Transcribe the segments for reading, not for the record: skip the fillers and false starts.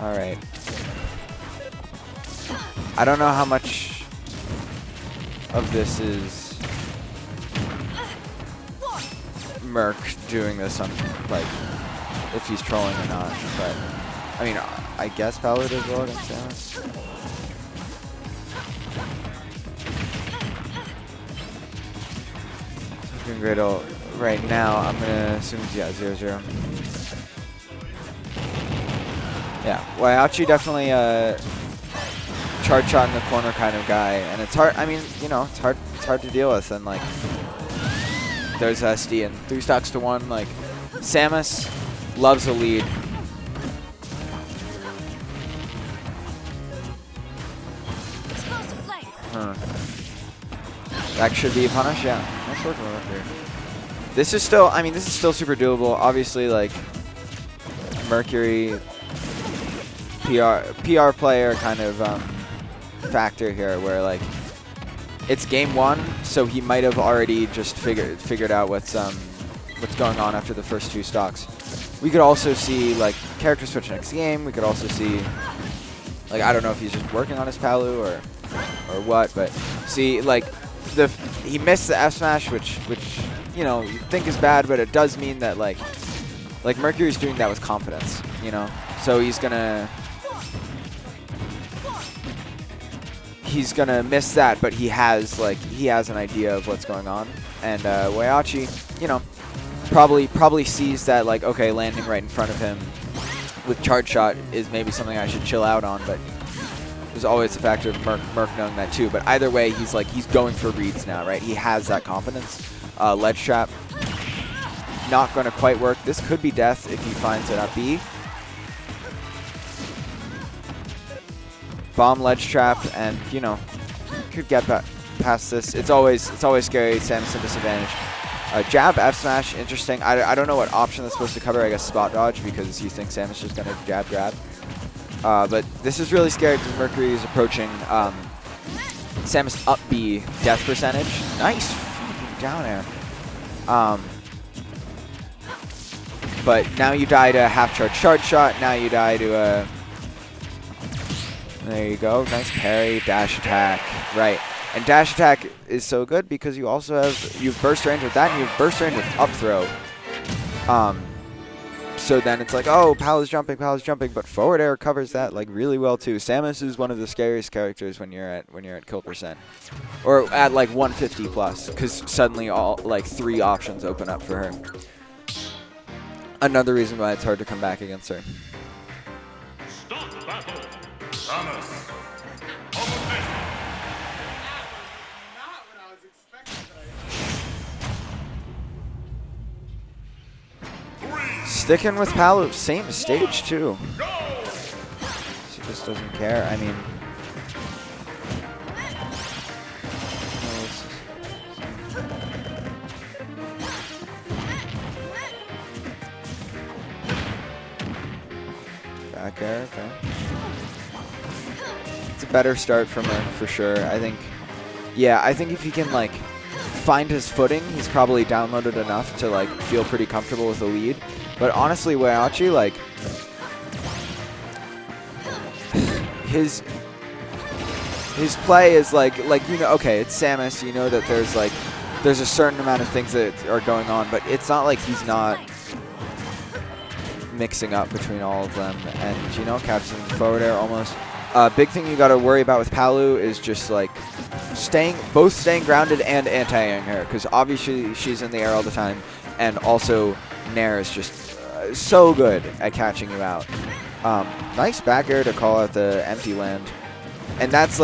All right. I don't know how much of this is Merc doing this on, like, if he's trolling or not. But, I mean, I guess Palu does well against Samus. Doing great right now. I'm going to assume, yeah, 0-0. Yeah, Whyachi definitely charge shot in the corner kind of guy, and it's hard. I mean, you know, it's hard to deal with. And like, there's SD and 3 stocks to 1. Like, Samus loves a lead. That should be a punish. Yeah, nice work here. This is still. I mean, this is still super doable. Obviously, like Mercury. PR player kind of factor here, where like it's game 1, so he might have already just figured out what's going on after the first 2 stocks. We could also see like character switch next game. We could also see like, I don't know if he's just working on his Palu or what, but see like he missed the F smash, which you know you think is bad, but it does mean that like Mercury's doing that with confidence, you know. So he's gonna miss that, but he has an idea of what's going on. And Whyachi, you know, probably sees that like, okay, landing right in front of him with charge shot is maybe something I should chill out on, but there's always a factor of Merc knowing that too. But either way, he's going for reads now, right? He has that confidence. Ledge trap, not going to quite work. This could be death if he finds it at B. Bomb ledge trap, and you know, could get past this. It's always scary. Samus at disadvantage. Jab F smash, interesting. I don't know what option that's supposed to cover. I guess spot dodge, because you think Samus is just gonna jab grab. But this is really scary because Mercury is approaching Samus up B death percentage. Nice down air. But now you die to half charge shot. Now you die to a. There you go. Nice parry, dash attack. Right. And dash attack is so good because you also have burst range with that, and you have burst range with up throw. So then it's like, oh, Palu's jumping, but forward air covers that like really well too. Samus is one of the scariest characters when you're at kill percent, or at like 150 plus, because suddenly all like 3 options open up for her. Another reason why it's hard to come back against her. Start battle. Samus. Sticking with Palu, same stage too. She just doesn't care. I mean, back air, okay. It's a better start from her for sure. I think, yeah, I think if he can like find his footing, he's probably downloaded enough to like feel pretty comfortable with the lead. But honestly, Whyachi, like, his play is like you know, okay, it's Samus, you know that there's a certain amount of things that are going on, but it's not like he's not mixing up between all of them. And you know, catching forward air almost. Big thing you got to worry about with Palu is just like both staying grounded and anti-airing her, because obviously she's in the air all the time, and also Nair is just so good at catching you out. Nice back air to call out the empty land. And that's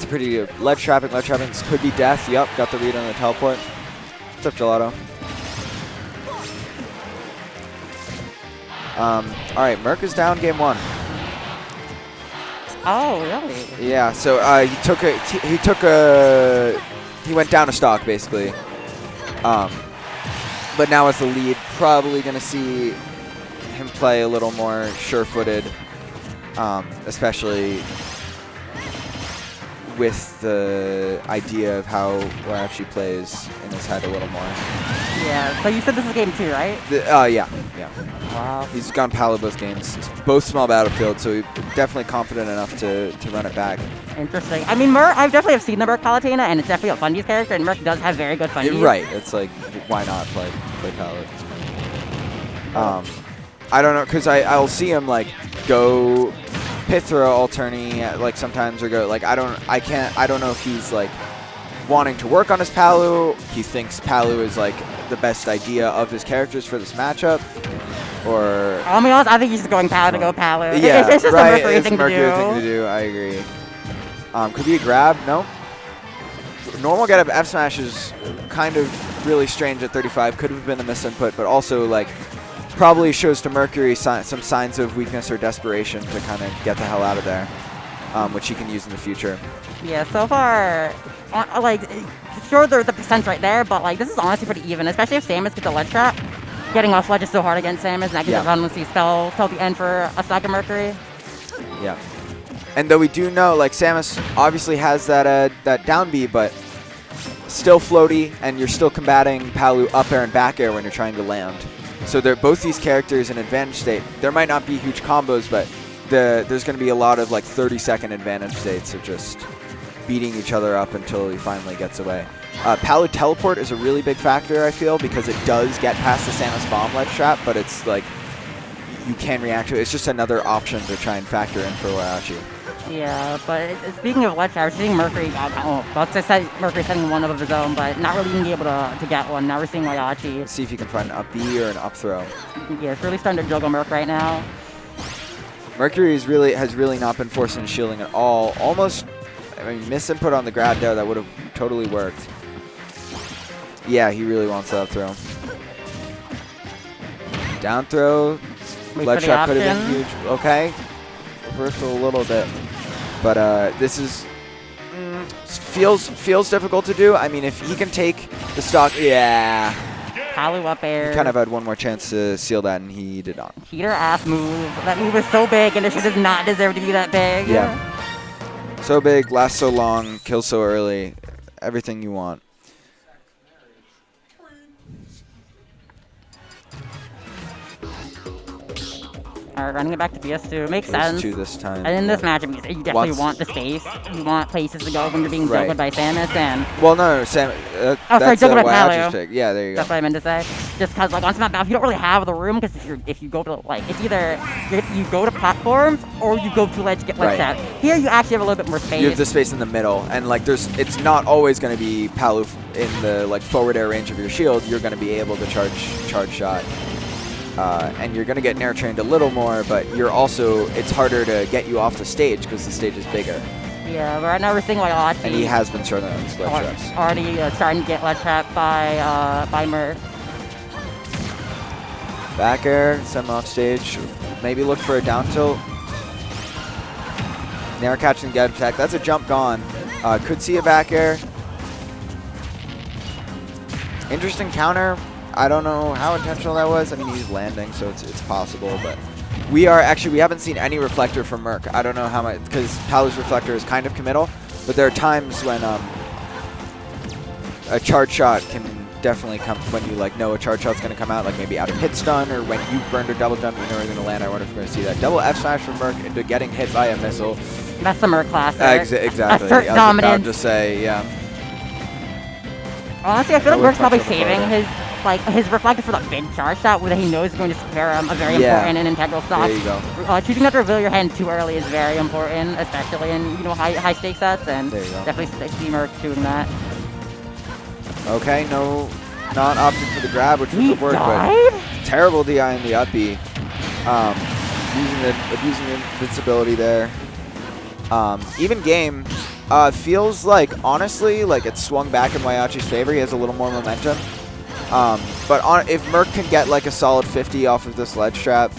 pretty good. Ledge trapping could be death. Yup, got the read on the teleport. What's up, Gelato? Alright, Merc is down game 1. Oh, really? Yeah, so he went down a stock basically. But now with the lead, probably going to see him play a little more sure-footed, especially with the idea of how Whyachi plays in his head a little more. Yeah, so you said this is game 2, right? Yeah. Wow. He's gone Palu both games. It's both small battlefield, so he's definitely confident enough to run it back. Interesting. I mean, Merc, I've definitely seen the Merc Palutena, and it's definitely a Fundies character, and Merc does have very good Fundies. Right. It's like, why not play Palu? I don't know, because I'll see him like go Pithra alterny like sometimes, or go like I don't know if he's like wanting to work on his Palu. He thinks Palu is like the best idea of his characters for this matchup, or I'll be honest, I think he's just going Palu to go Palu. yeah, it's just right. a Mercury It's thing Mercury to do. thing to do. I agree. Could be a grab? No. Normal get up F smash is kind of really strange at 35. Could have been a misinput, but also like probably shows to Mercury some signs of weakness or desperation to kind of get the hell out of there, which he can use in the future. Yeah, so far, like, sure the percent's right there, but like this is honestly pretty even, especially if Samus gets a ledge trap. Getting off ledge is so hard against Samus, and I can just redundancy spell till the end for a stack of Mercury. Yeah. And though we do know, like, Samus obviously has that that down B, but still floaty, and you're still combating Palu up air and back air when you're trying to land. So they're both these characters in advantage state. There might not be huge combos, but there's going to be a lot of like 30-second advantage states of just beating each other up until he finally gets away. Palu teleport is a really big factor, I feel, because it does get past the Samus bomb ledge trap, but it's like you can react to it. It's just another option to try and factor in for Whyachi. Yeah, but speaking of ledge traps, we're seeing Mercury, Mercury setting one up of his own, but not really being able to get one. Now we're seeing Whyachi. Let's see if he can find an up B or an up throw. Yeah, it's really starting to juggle Merc right now. Mercury has really not been forcing shielding at all. Almost, I mean, misinput on the grab there. That would have totally worked. Yeah, he really wants that up throw. Down throw. Ledge shot could have been huge. Okay. Reversal a little bit. But this is feels difficult to do. I mean, if he can take the stock, yeah. Palu up air. He kind of had one more chance to seal that, and he did not. Heater ass move. That move was so big, and it does not deserve to be that big. Yeah. So big, lasts so long, kills so early. Everything you want. Alright, running it back to PS2 makes sense. Two this time. And in this matchup, you definitely want the space. You want places to go when you're being juggled by Samus. And well, no, Sam. sorry, juggled by Palu. Pick. Yeah, there you go. That's what I meant to say. Just because, like, on Smash Mouth, you don't really have the room. Because if you go to like, it's either you go to platforms or you go to ledge get ledge out. Here, you actually have a little bit more space. You have the space in the middle, and like, it's not always going to be Palu in the like forward air range of your shield. You're going to be able to charge shot. And you're going to get nair trained a little more, but you're also, it's harder to get you off the stage because the stage is bigger. Yeah, but right now we're seeing Whyachi. And he has been starting on his ledge traps. Already starting to get ledge trapped by Merc. Back air, send him off stage. Maybe look for a down tilt. Nair catching get attack. That's a jump gone. Could see a back air. Interesting counter. I don't know how intentional that was. I mean, he's landing, so it's possible, but we haven't seen any reflector from Merc. I don't know how much, because Palu's reflector is kind of committal, but there are times when a charge shot can definitely come when you like know a charge shot's going to come out, like maybe out of hit stun, or when you burned a double jump, you know you're going to land. I wonder if we're going to see that. Double F smash from Merc into getting hit by a missile. That's the Merc classic. Exactly. Assert dominance. I was about to say, yeah. Honestly, I feel like Merc's probably saving his reflector for the big charge shot where he knows is going to spare him a very important and integral stock. There you go. Choosing not to reveal your hand too early is very important, especially in high stakes sets, and definitely see Merc doing that. Okay, no, not opting for the grab, which would work, but terrible DI in the up B. Abusing the invincibility there. Even game. Feels like, honestly, like it's swung back in Whyachi's favor. He has a little more momentum. But if Merc can get like a solid 50 off of this ledge trap,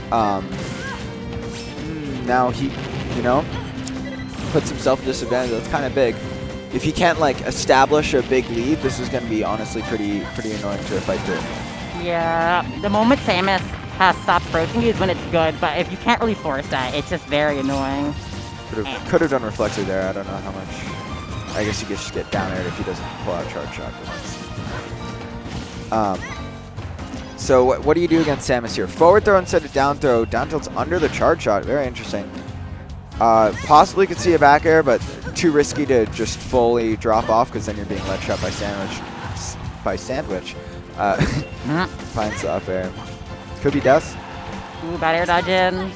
now he, puts himself at disadvantage. That's kind of big. If he can't like establish a big lead, this is going to be honestly pretty annoying to fight through. Yeah, the moment Samus has stopped approaching you is when it's good, but if you can't really force that, it's just very annoying. Could have done reflector there. I don't know how much. I guess he could just get down there if he doesn't pull out charge shot. So what do you do against Samus here? Forward throw instead of down throw. Down tilt's under the charge shot. Very interesting. Possibly could see a back air, but too risky to just fully drop off because then you're being led shot by Sandwich. Finds the up air. Could be death. Ooh, bad air dodge in.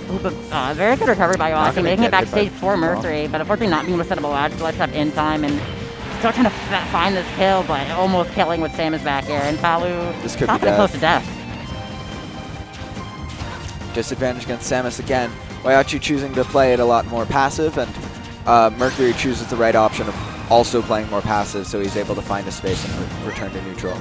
Ooh, but very good recovery by Whyachi, making it backstage for Mercury, but unfortunately not being able to set up a ledge trap in time, and still trying to find this kill, but almost killing with Samus back air, and Palu not getting close to death. Disadvantage against Samus again. Whyachi choosing to play it a lot more passive, and Mercury chooses the right option of also playing more passive, so he's able to find a space and return to neutral.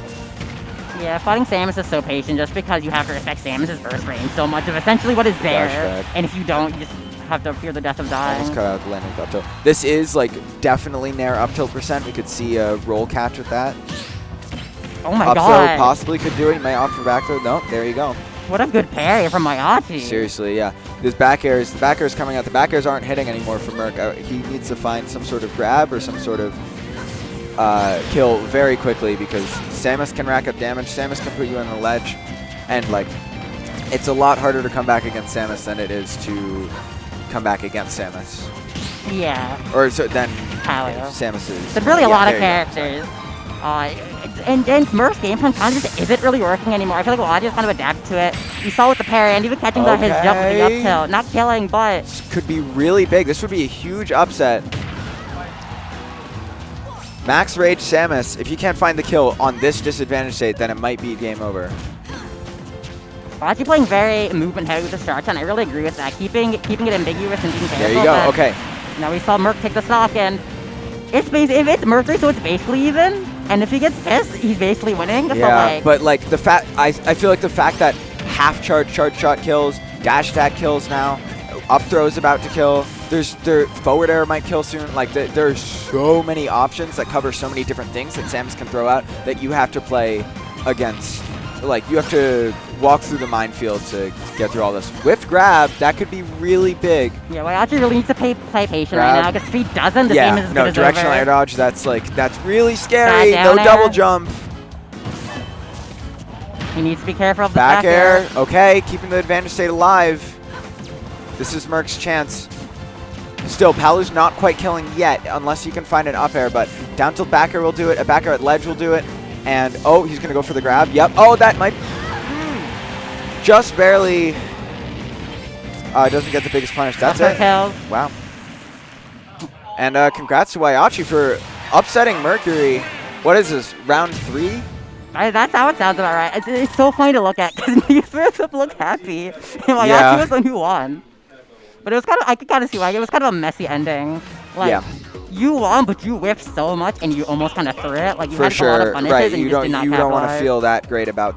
Yeah, fighting Samus is so patient just because you have to respect Samus's burst range so much of essentially what is there. And if you don't, you just have to fear the death of dying. Almost cut out the landing up tilt. This is like definitely Nair up tilt percent. We could see a roll catch with that. Oh my god. god. Up throw possibly could do it. He might opt for back throw. No, there you go. What a good parry from Whyachi. Seriously, yeah. The back airs coming out. The back airs aren't hitting anymore for Merc. He needs to find some sort of grab or some sort of kill very quickly because Samus can rack up damage. Samus can put you on the ledge, and like it's a lot harder to come back against Samus than it is to come back against Samus. Yeah. Or so then Palu. Samus is. There's really a lot of characters. And Merc's game plan kind of just isn't really working anymore. I feel like Whyachi has kind of adapted to it. You saw with the parry and even catching his jump with the up tilt. Not killing, but this could be really big. This would be a huge upset. Max Rage Samus, if you can't find the kill on this disadvantage state, then it might be game over. Whyachi playing very movement heavy with the start, and I really agree with that. Keeping it ambiguous and being careful. There you go, okay. Now we saw Merc take the stock, and if it's Mercury, so it's basically even. And if he gets pissed, he's basically winning. Yeah, but like the fact, I feel like the fact that half charge shot kills, dash attack kills now, up throw is about to kill. Their forward air might kill soon. Like there's so many options that cover so many different things that Samus can throw out that you have to play against. Like you have to walk through the minefield to get through all this. Whiffed grab, that could be really big. Yeah, Whyachi really needs to play patient right now because if he doesn't, the game is as good as directional over. air dodge. That's really scary. No double jump. He needs to be careful of the back air. Okay, keeping the advantage state alive. This is Merc's chance. Still, Palu's not quite killing yet unless you can find an up air, but down tilt back air will do it. A back air at ledge will do it. And, oh, he's going to go for the grab. Yep. Oh, that might just barely doesn't get the biggest punish. That's it. Wow. And congrats to Whyachi for upsetting Mercury. What is this, round 3? That's how it sounds about right. It's so funny to look at because Mercury looked happy. And Whyachi was the one who won. But it was kind of, I could kind of see why. It was kind of a messy ending. Like, you won, but you whiffed so much and you almost kind of threw it. Like, you had a lot of punishes and you just did not capitalize. You don't want to feel that great about that.